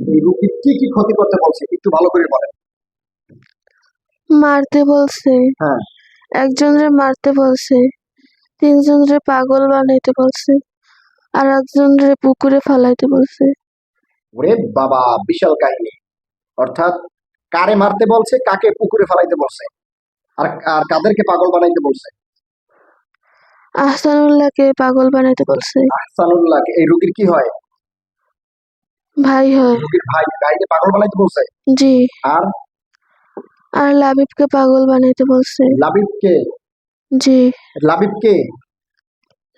এই রোগীর কি কি ক্ষতি করতে বলছে একটু ভালো করে বলেন। মারতে বলছে, হ্যাঁ। একজনরে মারতে বলছে, তিনজনরে পাগল বানাইতে বলছে, আর একজনরে পুকুরে ফালাইতে বলছে। ওরে বাবা, বিশাল কাহিনী। অর্থাৎ কারে মারতে বলছে, কাকে পুকুরে ফেলাইতে বলছে, আর আর কাদেরকে পাগল বানাইতে বলছে? আহসানুল্লাহকে পাগল বানাইতে বলছে। আহসানুল্লাহ। এই রোগীর কি হয়? ভাই হয়। রোগীর ভাই, ভাইকে পাগল বানাইতে বলছে। জি। আর আর লাবিবকে পাগল বানাইতে বলছে। লাবিবকে? জি। লাবিবকে?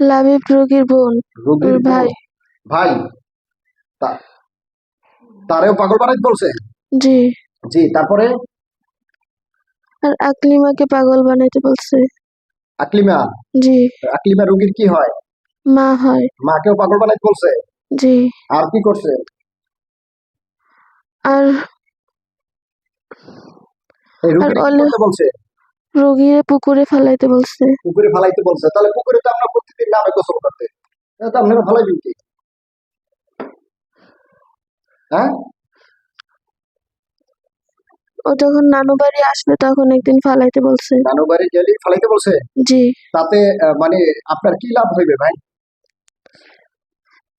লাবিব রোগীর বোন, রোগীর বোন, ভাই। ভাই। তা- তারেও পাগল বানাইতে বলছে। জি। জি, তারপরে? আর আকলিমাকে পাগল বানাইতে বলছে। আকলিমা? জি। আকলিমা রোগীর কি হয়? মা হয়। মাকেও পাগল বানাইতে বলছে। জি। আর কি করছে? আর এই আর রোগীর কি অলে করতে বলছে? রোগীরে পুকুরে ফালাইতে বলছে। পুকুরে ফালাইতে বলছে। তাহলে পুকুরে তো আমরা প্রতিদিন নামে গোসল করতে, তাহলে তো আপনারা ফালাইবেন কি? হ্যাঁ। ও যখন নানু বাড়ি আসবে তখন একদিন ফালাইতে বলছে। নানু বাড়ি গেলে ফালাইতে বলছে। জি। তাতে মানে আপনার কি লাভ হইবে ভাই?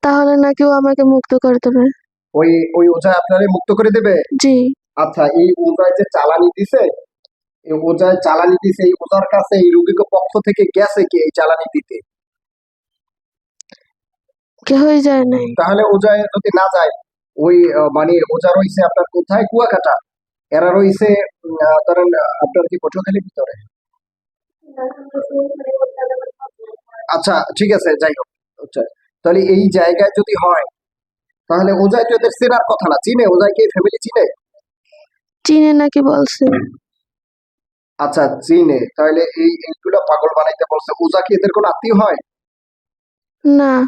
তাহলে নাকি ও আমাকে মুক্ত করে দেবে। ওই ওই ওঝা আপনারে মুক্ত করে দেবে? জি। আচ্ছা, এই ওঝায় যে চালানি দিছে, এই ওঝায় চালানি দিছে, এই ওঝার কাছে এই রোগীকে পক্ষ থেকে গেছে কি এই চালানি দিতে? কেহই যায় নাই। তাহলে ওঝায় যদি না যায়, ওই মানে ওঝা রইছে আপনার কোথায়? কুয়াকাটা। এরা রইছে ধরেন আপনার কি পটুয়াখালীর ভিতরে? আচ্ছা, ঠিক আছে, যাই হোক। আচ্ছা, তাহলে এই জায়গায় যদি হয়, তাহলে ওজাই তো এদের চেনার কথা না। চিনে? ওজাই কি ফ্যামিলি চিনে? চিনে নাকি বলছে। আচ্ছা, চিনে। তাহলে এইগুলা পাগল বানাইতে বলছে। ওজা কি এদের কোনো আত্মীয় হয়? না।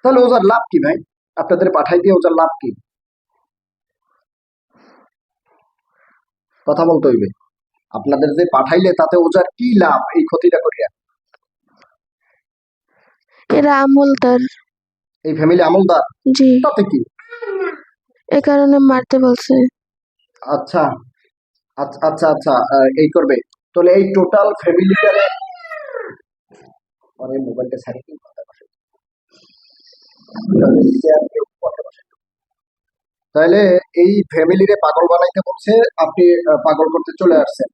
তাহলে ওজার লাভ কি ভাই? আপনাদের পাঠাই দিয়ে ওজার লাভ কি? কথা বলতে হইবে। আপনাদের যে পাঠাইলে তাতে ওজার কি লাভ এই ক্ষতিটা করিয়া? এরা আমলদার। এই ফ্যামিলি আমলদার? জি। তাতে কি? এ কারণে মারতে বলছে। আচ্ছা, আচ্ছা, আচ্ছা, আচ্ছা, এই করবে। তাহলে এই টোটাল ফ্যামিলিটারে, মানে মোবাইলটা ছাড়ি কি কথা বসে, কথা বসে। তাহলে এই ফ্যামিলিরে পাগল বানাইতে বলছে, আপনি পাগল করতে চলে আসছেন।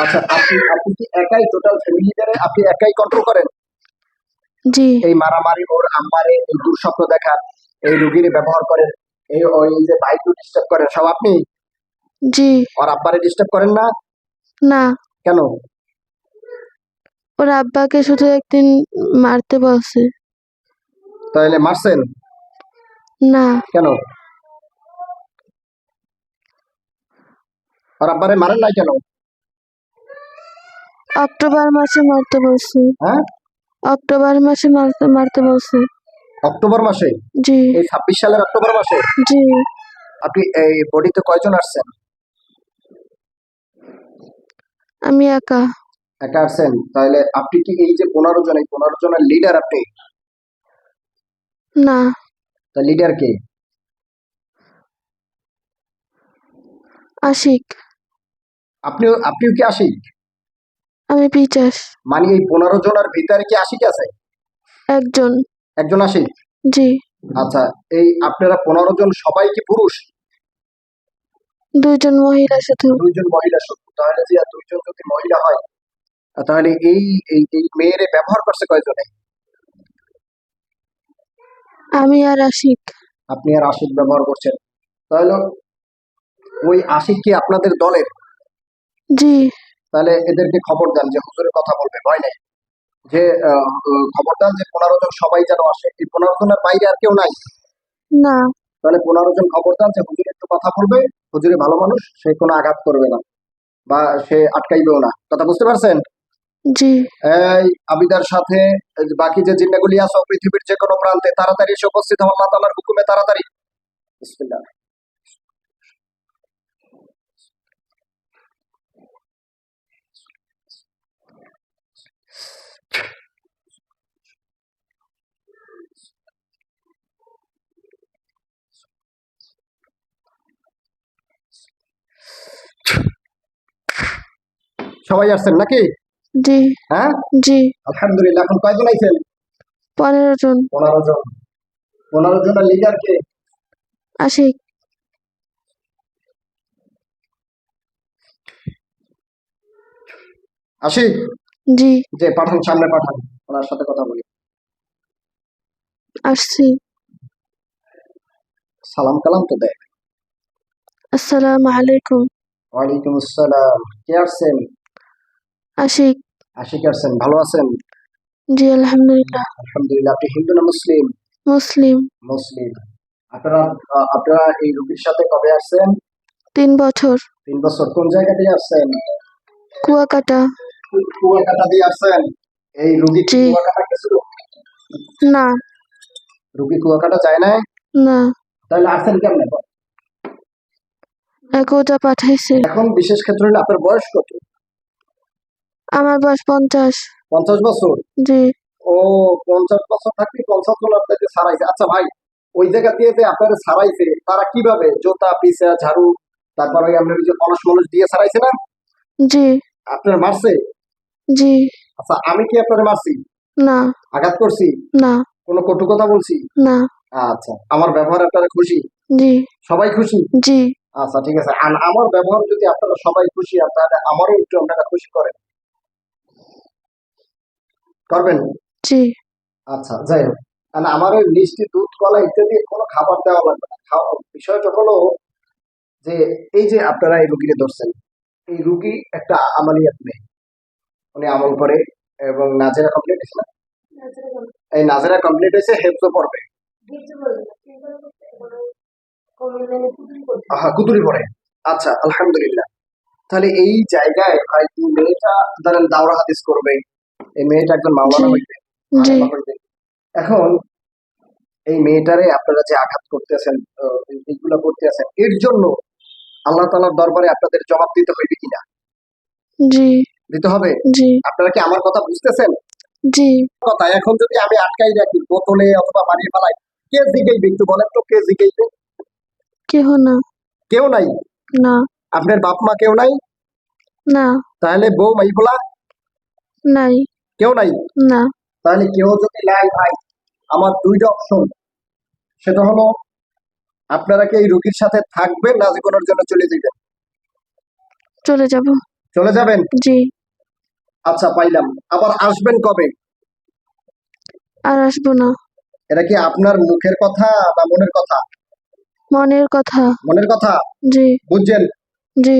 আচ্ছা, আপনি আপনি কি একাই টোটাল ফ্যামিলিটারে আপনি একাই কন্ট্রোল করেন? জি। এই মারামারি, ওর আম্মারে, এই দুঃস্বপ্ন দেখা, এই রুগীরে ব্যবহার করেন, এই ওই যে বাইকু ডিস্টার্ব করেন, সব আপনি? জি। ওর আব্বারে ডিস্টার্ব করেন না? না। কেন? ওর আব্বাকে শুধু একদিন মারতে বলছে। তাহলে মারছেন? না। কেন? ওর আব্বারে মারেন নাই কেন? অক্টোবর মাসে মারতে বলছে। হ্যাঁ। অক্টোবর মাসে মারতে মারতে বলছে। অক্টোবর মাসে? জি। এই 26 সালের অক্টোবর মাসে? জি। আপনি এই বডিতে কয়জন আসছেন? আমি একা। একা আসছেন? তাহলে আপনি কি এই যে 15 জন, এই 15 জনের লিডার আপনি? না। তা লিডার কে? আশিক। আপনিও কি আশিক? আমি পিচাস। মানে এই 15 জনের ভিতরে কি আশিক আছে? একজন। একজন আশিক? জি। আচ্ছা, এই আপনারা 15 জন সবাই কি পুরুষ? দুইজন মহিলা শুধু। দুইজন মহিলা শুধু? তাহলে যে আর দুইজন যদি মহিলা হয়, তাহলে এই এই এই মেয়েরে ব্যবহার করছে কয়জনে? আমি আর আশিক। আপনি আর আশিক ব্যবহার করছেন। তাহলে ওই আশিক কি আপনাদের দলের? জি। তাহলে এদেরকে খবর দেন যে হুজুরের কথা বলবে, ভয় নেই। যে খবর দেন যে 15 জন সবাই যেন আসে। এই 15 জনের বাইরে আর কেউ নাই? না। তাহলে 15 জন খবর দেন যে হুজুর একটু কথা বলবে। হুজুরে ভালো মানুষ, সে কোনো আঘাত করবে না বা সে আটকাইবেও না। কথা বুঝতে পারছেন? জি। এই আবিদার সাথে বাকি যে জিন্নাগুলি আছো পৃথিবীর যে কোনো প্রান্তে, তাড়াতাড়ি এসে উপস্থিত হও আল্লাহ তাআলার হুকুমে, তাড়াতাড়ি। বিসমিল্লাহ। সবাই আসছেন নাকি? জি হ্যাঁ, জি আলহামদুলিল্লাহ। এখন কয়জন আইছেন? 15 জন। 15 জন। 15 জনের লিডার কে? আশিক। আশিক, জি যে পাঠান, সামনে পাঠান, ওনার সাথে কথা বলি। আসছি। সালাম কালাম তো দেয়। আসসালামু আলাইকুম। ওয়ালাইকুম আসসালাম। কে আসছেন? আশিক। আশিক আসছেন। ভালো আছেন? জি আলহামদুলিল্লাহ। আলহামদুলিল্লাহ। আপনি হিন্দু না মুসলিম? মুসলিম। মুসলিম। আপনারা আপনারা এই রোগীর সাথে কবে আসছেন? 3 বছর। 3 বছর। কোন জায়গা দিয়ে আসছেন? কুয়াকাটা। কুয়াকাটা দিয়ে আসছেন। এই রুগী কি জি। কুয়াকাটা গেছিল? না রুগী কুয়াকাটা যায় না? না, তাহলে আসছেন কেমনে? একোটা পাঠাইছে। এখন বিশেষ ক্ষেত্রে হলো আপনার বয়স কত? আমার বয়স 50। 50 বছর। জি ও, 50 বছর থাকলে 50 জন আপনাকে ছাড়াইছে। আচ্ছা ভাই, ওই জায়গা দিয়ে যে আপনারা ছাড়াইছে, তারা কিভাবে? জুতা, পিসা, ঝাড়ু, তারপর ওই আপনার যে কলস মলস দিয়ে ছাড়াইছে না? জি আপনার মারছে? জি। আচ্ছা, আমি কি আপনার মারছি? না আঘাত করছি? না কোনো কটু কথা বলছি? না। আচ্ছা, আমার ব্যবহার আপনারা খুশি? জি সবাই খুশি? জি আচ্ছা, ঠিক আছে। আর আমার ব্যবহার যদি আপনারা সবাই খুশি হন, তাহলে আমারও একটু আপনারা খুশি করেন, করবেন? জি আচ্ছা, যাই হোক। তাহলে আমার ওই মিষ্টি, দুধ, কলা ইত্যাদি কোনো খাবার দেওয়া লাগবে না। বিষয়টা হলো যে এই যে আপনারা এই রুগীকে ধরছেন, এই রুগী একটা আমালিয়াত মেয়ে, উনি আমল করে এবং নাজেরা কমপ্লিট হয়েছে না? এই নাজেরা কমপ্লিট হয়েছে, হেফজ পড়বে। হ্যাঁ, কুতুরি পড়ে। আচ্ছা, আলহামদুলিল্লাহ। তাহলে এই জায়গায় ভাই, এই মেয়েটা ধরেন দাওরা হাদিস করবে, এই মেয়েটা একজন মাওলানা জি হইবে, জি আলেমা হইবে। এখন এই মেয়েটারে আপনারা যে আঘাত করতেছেন, এইগুলো করতেছেন, এর জন্য আল্লাহ তাআলার দরবারে আপনাদের জবাব দিতে হইবে কিনা? জি দিতে হবে। জি আপনারা কি আমার কথা বুঝতেছেন? জি। কথা, এখন যদি আমি আটকাই রাখি বোতলে অথবা মারিয়ে ফেলাই, কে জিগাইবে? একটু বলেন তো, কে জিগাইবে? কেহ না। কেউ নাই? না আপনার বাপ মা কেউ নাই? না। তাহলে বউ মাইফোলা নাই। কেউ নাই? না। তাহলে কেউ যদি নাই ভাই, আমার দুইটা অপশন। সেটা হলো, আপনারা কি এই রোগীর সাথে থাকবেন না জীবনের জন্য চলে যাবেন? চলে যাব। চলে যাবেন। জি। আচ্ছা, পাইলাম। আবার আসবেন কবে? আর আসবো না। এটা কি আপনার মুখের কথা না মনের কথা? মনের কথা। মনের কথা। জি বুঝছেন? জি।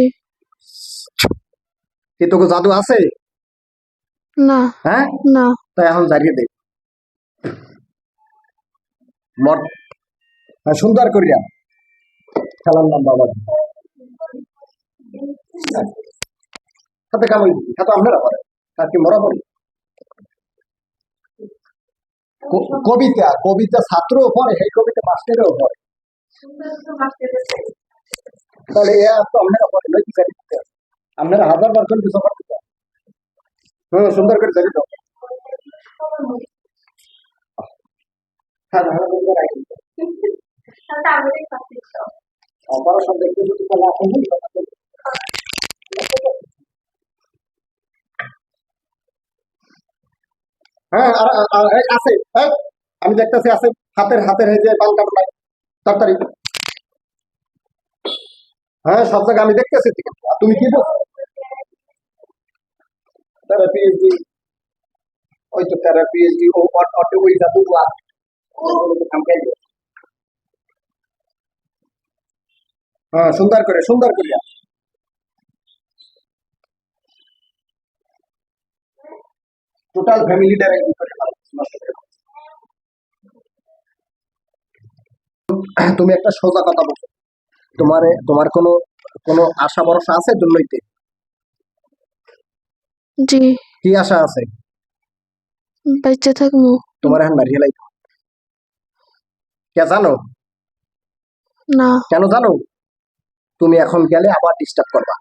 কিন্তু জাদু আছে? না হ্যাঁ, না। তাই এখন জানিয়ে দেয় মর। হ্যাঁ, সুন্দর করিয়া খেলার নাম বাবা হাতে কামাই দিবি, হ্যাঁ তো আপনারা করেন, তার কি মরা পড়ি? কবিতা, কবিতা ছাত্রও পড়ে, এই কবিতা মাস্টারও পড়ে। তাহলে এ তো আপনারা পড়ে নয়, কি জানি দিতে? আপনারা 1000 বার করে কিছু করতে চান। সুন্দর করে জানি তো। হ্যাঁ, অপারেশন দেখতে যদি তাহলে আপনি হ্যাঁ, এই আছে, এই, আমি দেখতেছি আছে। হাতের হাতের এই যে বাল কাটা নাই, তাড়াতাড়ি। হ্যাঁ, সব জায়গায় আমি দেখতেছি। আর তুমি কি বলছো? তারা পিএইচডি, ওই তো তারা পিএইচডি, ও অটো ওই জাদু আর হ্যাঁ, সুন্দর করে, সুন্দর করিয়া। টোটাল ফ্যামিলিটার নষ্ট করে ফেলছে। তুমি একটা সোজা কথা বলছো, তোমার কোনো কোনো আশা ভরসা আছে দুর্নীতি? জি। কি আশা আছে? বেঁচে থাকবো। তোমার এখন মারিয়ে লাইতো। কে জানো? না। কেন জানো? তুমি এখন গেলে আবার ডিস্টার্ব করবা।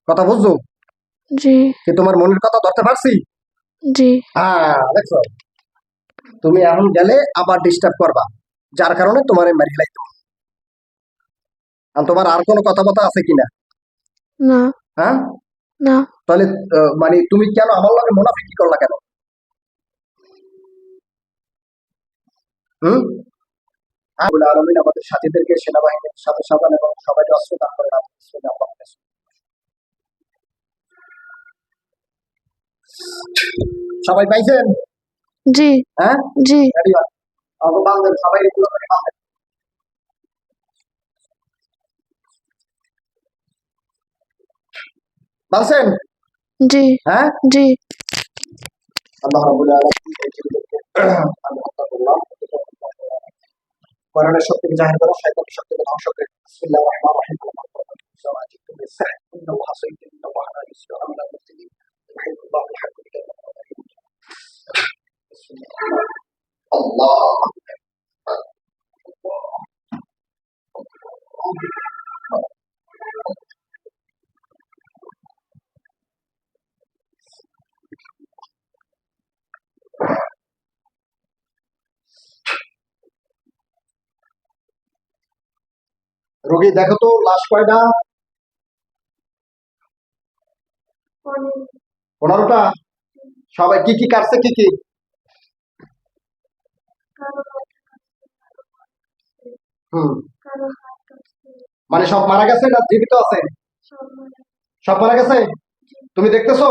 কথা বুঝছো? জি কি তোমার মনের কথা ধরতে পারছি? জি হ্যাঁ, দেখছো, তুমি এখন গেলে আবার ডিস্টার্ব করবা, যার কারণে তোমার মারিয়ে লাইতো। আর তোমার আর কোনো কথাবার্তা আছে কিনা? না। হ্যাঁ? না। তাহলে মানে তুমি কেন আমার লগে মুনাফিকি করলা কেন? হুম? রব্বুল আলামিন আমাদের সাথীদেরকে সেনাবাহিনীর সাথে সাবধান এবং সবাইকে অস্ত্র দান করেন। আমিন। বিসমিল্লাহ আল্লাহুম্মা বারিক। সবাই পাইছেন? জি। হ্যাঁ? জি। রেডি হন। আমাকে বাঁধেন, সবাই এগুলো করে বাঁধেন। বাঁধছেন? জি। হ্যাঁ? জি। আল্লাহ রাব্বুল আলামিন এই জীবদেরকে আমি হত্যা করলাম। কোরআনের শক্তিকে জাহির করো, শয়তানের শক্তিকে ধ্বংস করে। বিসমিল্লাহির রহমানির রহিম। সওয়া জিতু বিসাহ ইন্নাল্লাহা সাইয়্যিদুন ইন্নাল্লাহা লা ইউসিউ আলাল মুফসিদিন ইউহিব্বুল্লাহু আল-হাক্কা বিকালিমাতিহি। আল্লাহ রোগী দেখো তো লাশ কয়টা? 15টা। সবাই কি কি কাটছে কি কি? হুম। মানে সব মারা গেছে না জীবিত আছে? সব মারা গেছে? তুমি দেখতেছো?